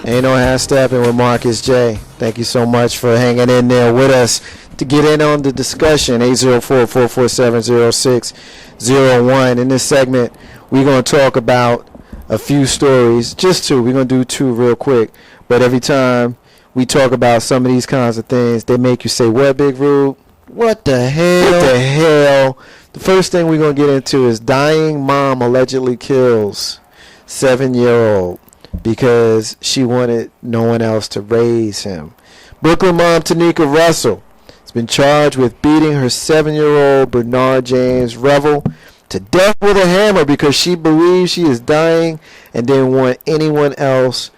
Ain't no half stepping with Marcus J. Thank you so much for hanging in there with us to get in on the discussion. 804-447-0601. In this segment, we're going to talk about a few stories, just two. We're going to do two real quick. But every time we talk about some of these kinds of things, they make you say, what, Big Rube? What the hell? What the hell? The first thing we're going to get into is dying mom allegedly kills 7-year-old because she wanted no one else to raise him. Brooklyn mom Tanika Russell has been charged with beating her 7-year-old Bernard James Revel to death with a hammer because she believes she is dying and didn't want anyone else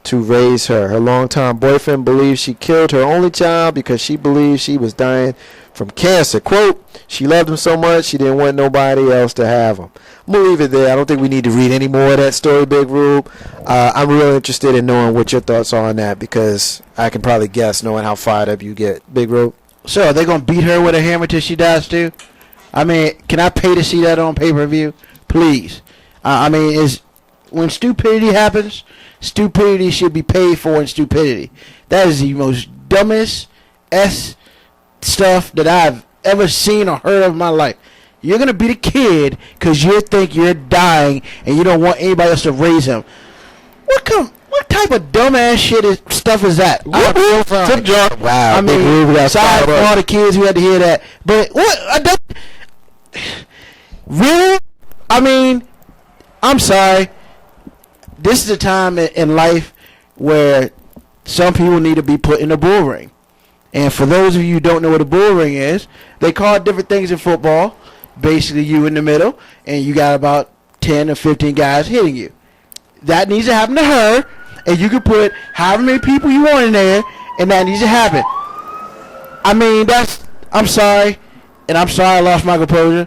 to raise her. Her longtime boyfriend believes she killed her only child because she believes she was dying from cancer. Quote, she loved him so much she didn't want nobody else to have him. I'm going to leave it there. I don't think we need to read any more of that story, Big Rube. I'm real interested in knowing what your thoughts are on that because I can probably guess knowing how fired up you get. Big Rube? So are they going to beat her with a hammer till she dies too? I mean, can I pay to see that on pay-per-view? Please. I mean, when stupidity happens, stupidity should be paid for in stupidity. That is the most dumbest stuff that I've ever seen or heard of in my life. You're going to beat a kid because you think you're dying and you don't want anybody else to raise him. What type of dumbass stuff is that? Wow. I mean, sorry for all the kids who had to hear that. But what? Really? I mean, I'm sorry. This is a time in life where some people need to be put in a bull ring. And for those of you who don't know what a bull ring is, they call it different things in football. Basically, you in the middle, and you got about 10 or 15 guys hitting you. That needs to happen to her, and you can put however many people you want in there, and that needs to happen. I mean, I'm sorry, and I'm sorry I lost my composure,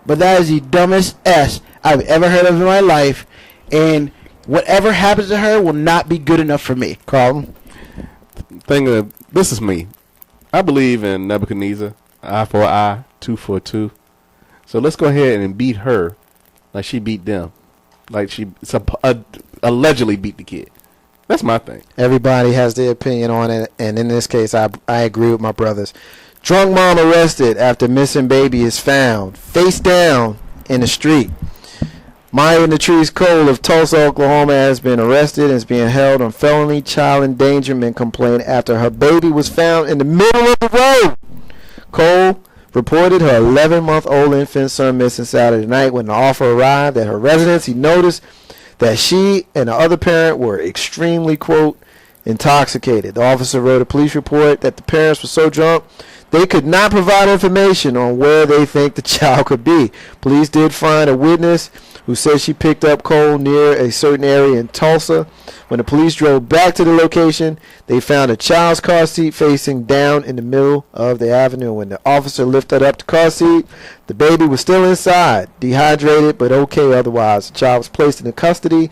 but that is the dumbest S I've ever heard of in my life, and whatever happens to her will not be good enough for me. Carlton? This is me. I believe in Nebuchadnezzar, eye for an eye, tooth for a tooth. So let's go ahead and beat her like she beat them. Like she allegedly beat the kid. That's my thing. Everybody has their opinion on it, and in this case, I agree with my brothers. Drunk mom arrested after missing baby is found face down in the street. Maya in the Trees Cole of Tulsa, Oklahoma has been arrested and is being held on felony child endangerment complaint after her baby was found in the middle of the road. Cole reported her 11-month-old infant son missing Saturday night. When the officer arrived at her residence, he noticed that she and the other parent were extremely, quote, intoxicated. The officer wrote a police report that the parents were so drunk they could not provide information on where they think the child could be. Police did find a witness who said she picked up Cole near a certain area in Tulsa. When the police drove back to the location, they found a child's car seat facing down in the middle of the avenue. When the officer lifted up the car seat, the baby was still inside, dehydrated but okay otherwise. The child was placed in the custody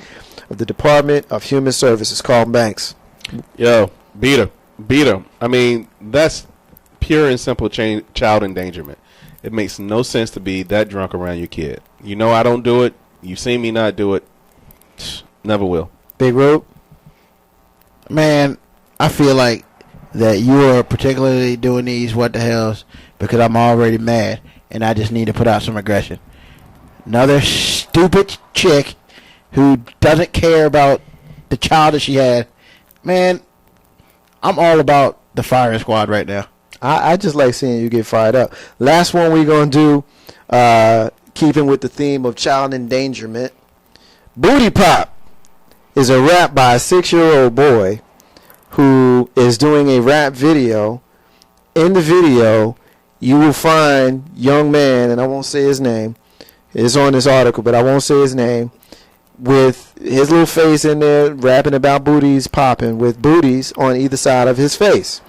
of the Department of Human Services. Carlton Banks. Yo, beat her. I mean, that's pure and simple child endangerment. It makes no sense to be that drunk around your kid. You know I don't do it. You've seen me not do it. Never will. Big Rope? Man, I feel like that you are particularly doing these what the hells because I'm already mad and I just need to put out some aggression. Another stupid chick who doesn't care about the child that she had. Man, I'm all about the firing squad right now. I just like seeing you get fired up. Last one we're going to do, keeping with the theme of child endangerment. Booty Pop is a rap by a 6-year-old boy who is doing a rap video. In the video, you will find young man, and I won't say his name. It's on this article, but I won't say his name, with his little face in there rapping about booties popping with booties on either side of his face.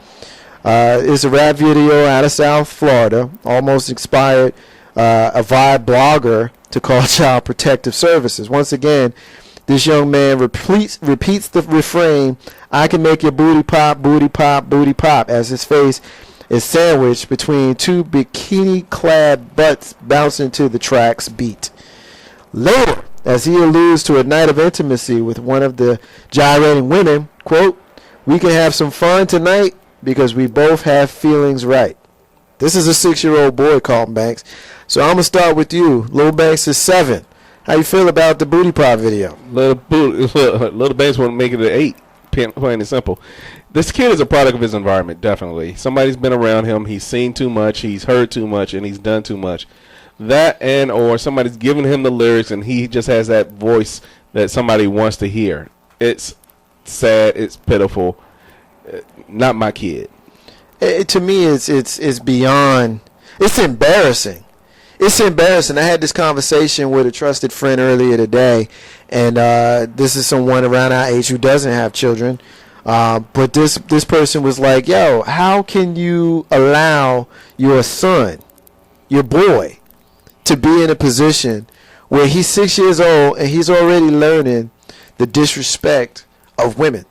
It's a rap video out of South Florida, almost inspired a Vibe blogger to call Child Protective Services. Once again, this young man repeats the refrain, "I can make your booty pop, booty pop, booty pop," as his face is sandwiched between two bikini-clad butts bouncing to the track's beat. Later, as he alludes to a night of intimacy with one of the gyrating women, quote, "We can have some fun tonight because we both have feelings right." This is a 6-year-old boy, Carlton Banks. So I'm going to start with you. Lil Banks is 7. How you feel about the Booty Pop video? Little Banks want to make it an 8, plain and simple. This kid is a product of his environment, definitely. Somebody's been around him. He's seen too much. He's heard too much, and he's done too much. That and or somebody's giving him the lyrics, and he just has that voice that somebody wants to hear. It's sad. It's pitiful. Not my kid. To me, it's beyond. It's embarrassing. It's embarrassing. I had this conversation with a trusted friend earlier today, and this is someone around our age who doesn't have children. But this person was like, "Yo, how can you allow your son, your boy, to be in a position where he's 6 years old and he's already learning the disrespect of women?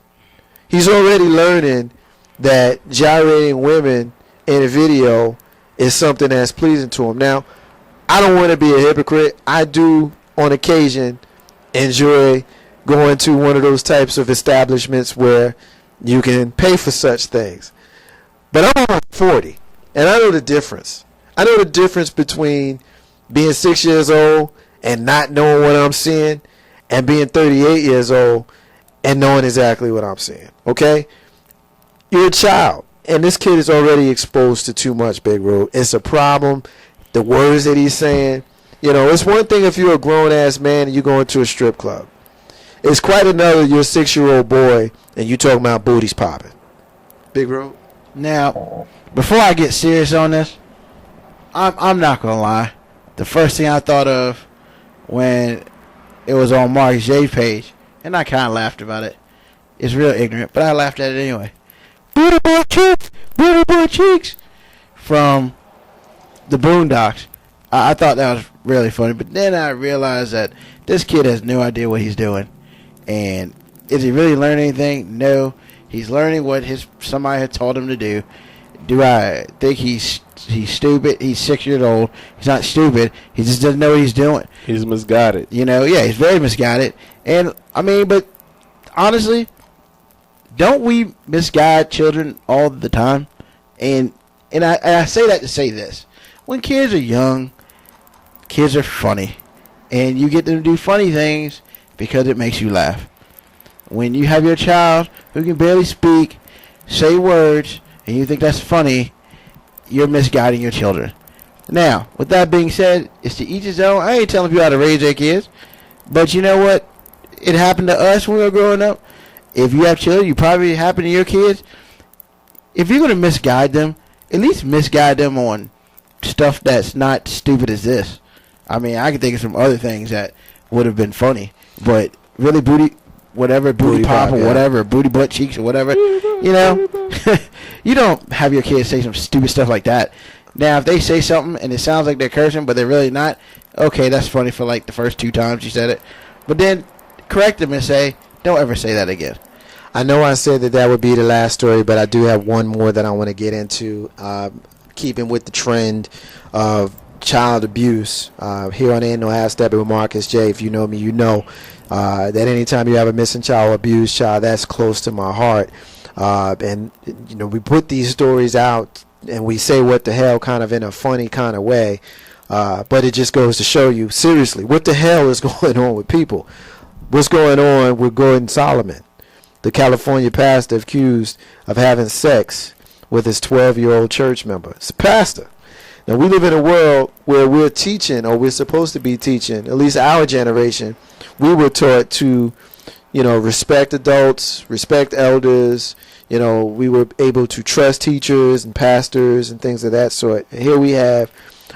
He's already learning that gyrating women in a video is something that's pleasing to him." Now, I don't want to be a hypocrite. I do, on occasion, enjoy going to one of those types of establishments where you can pay for such things. But I'm almost 40, and I know the difference. I know the difference between being 6 years old and not knowing what I'm seeing and being 38 years old and knowing exactly what I'm seeing. Okay? You're a child, and this kid is already exposed to too much, Big Road. It's a problem. The words that he's saying, it's one thing if you're a grown-ass man and you go into a strip club. It's quite another you're a 6-year-old boy and you talking about booties popping. Big Road. Now, before I get serious on this, I'm not going to lie. The first thing I thought of when it was on Marcus J's page, and I kind of laughed about it. It's real ignorant, but I laughed at it anyway. Booty boy cheeks from the Boondocks. I thought that was really funny, but then I realized that this kid has no idea what he's doing. And is he really learning anything? No. He's learning what somebody had taught him to do. Do I think he's stupid? He's 6 years old. He's not stupid. He just doesn't know what he's doing. He's misguided. He's very misguided. And, but honestly, don't we misguide children all the time? And I say that to say this. When kids are young, kids are funny. And you get them to do funny things because it makes you laugh. When you have your child who can barely speak, say words, and you think that's funny, you're misguiding your children. Now, with that being said, it's to each his own. I ain't telling people how to raise their kids. But you know what? It happened to us when we were growing up. If you have children, you probably happen to your kids. If you're going to misguide them, at least misguide them on stuff that's not stupid as this. I can think of some other things that would have been funny. But really booty pop or whatever, booty butt cheeks or whatever, you don't have your kids say some stupid stuff like that. Now, if they say something and it sounds like they're cursing, but they're really not, okay, that's funny for like the first 2 times you said it. But then correct them and say, don't ever say that again. I know I said that would be the last story, but I do have one more that I want to get into, keeping with the trend of child abuse. Here on Ain't No Half Steppin' with Marcus J. If you know me, you know that anytime you have a missing child or abused child, that's close to my heart. And we put these stories out and we say what the hell kind of in a funny kind of way. But it just goes to show you, seriously, what the hell is going on with people? What's going on with Gordon Solomon, the California pastor accused of having sex with his 12-year-old church member? It's a pastor. Now, we live in a world where we're teaching, or we're supposed to be teaching, at least our generation, we were taught to, respect adults, respect elders. We were able to trust teachers and pastors and things of that sort. And here we have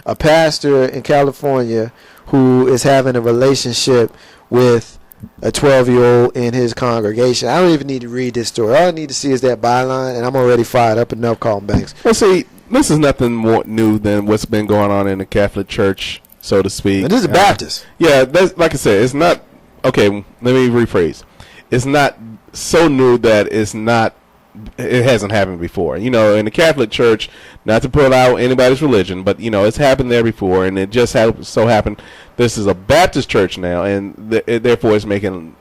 a pastor in California who is having a relationship with a 12-year-old in his congregation. I don't even need to read this story. All I need to see is that byline, and I'm already fired up enough, Carlton Banks. Well, see, this is nothing more new than what's been going on in the Catholic Church, so to speak. And this is a Baptist. That's, like I said, it's not, okay, let me rephrase. It's not so new that it hasn't happened before. In the Catholic Church, not to pull out anybody's religion, but, it's happened there before, and it just so happened this is a Baptist church now, and therefore it's making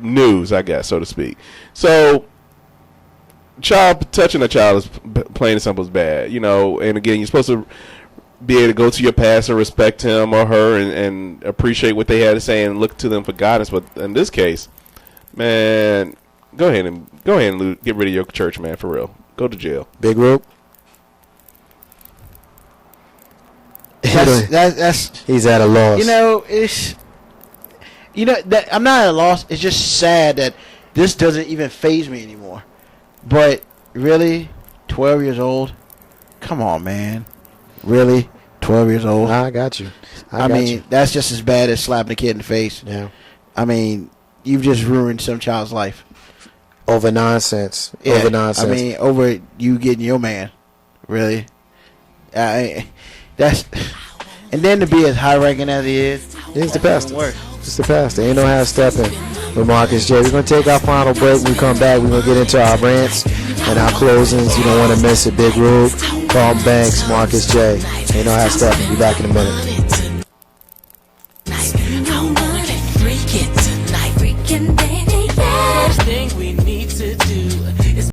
news, I guess, so to speak. So, touching a child is plain and simple is bad, you know. And again, you're supposed to be able to go to your pastor, respect him or her, and appreciate what they had to say and look to them for guidance. But in this case, man, go ahead and get rid of your church, man, for real. Go to jail. Big Rope. That's he's at a loss. You know, that I'm not at a loss. It's just sad that this doesn't even faze me anymore. But really, 12 years old? Come on, man. Really? 12 years old? I got you. I mean, that's just as bad as slapping a kid in the face. Yeah. I mean, you've just ruined some child's life. Over nonsense. Yeah, over nonsense. I mean, over you getting your man. Really? That's... And then to be as high-ranking as he is, he's the pastor. Worse. It's the pastor. Ain't no half stepping with Marcus J. We're going to take our final break. When we come back, we're going to get into our rants and our closings. You don't want to miss it. Big Rube, Carlton Banks, Marcus J. Ain't no half stepping. Be back in a minute.